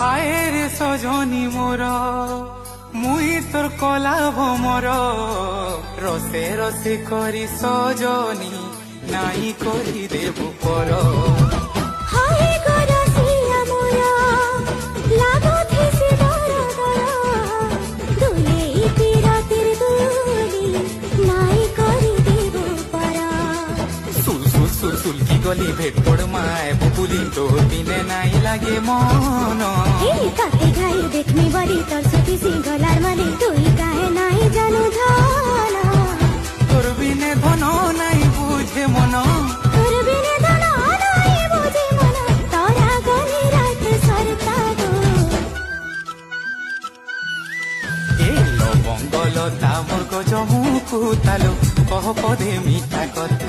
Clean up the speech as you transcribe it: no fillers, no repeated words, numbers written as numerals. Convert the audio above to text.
আয়েরে সজনী মোর মুই তোর কলা ভমর রসে রসে করি সজনী নাই করি দেবু পর সুলকি গলি ভেট পড় মায় বুকুলি তো দিনে নাই লাগে মন কাতে গাই দেখনি বাড়ি তোর সুতি সিঙ্গলার মানে তুই গায়ে নাই জানো ধন তোর বিনে ধন নাই বুঝে মন তোর বিনে ধন নাই বুঝে মন তোরা গনি রাতে সরতা গো এ লবঙ্গ লতা মোর গজমু কুতালো কহ পদে মিঠা কথা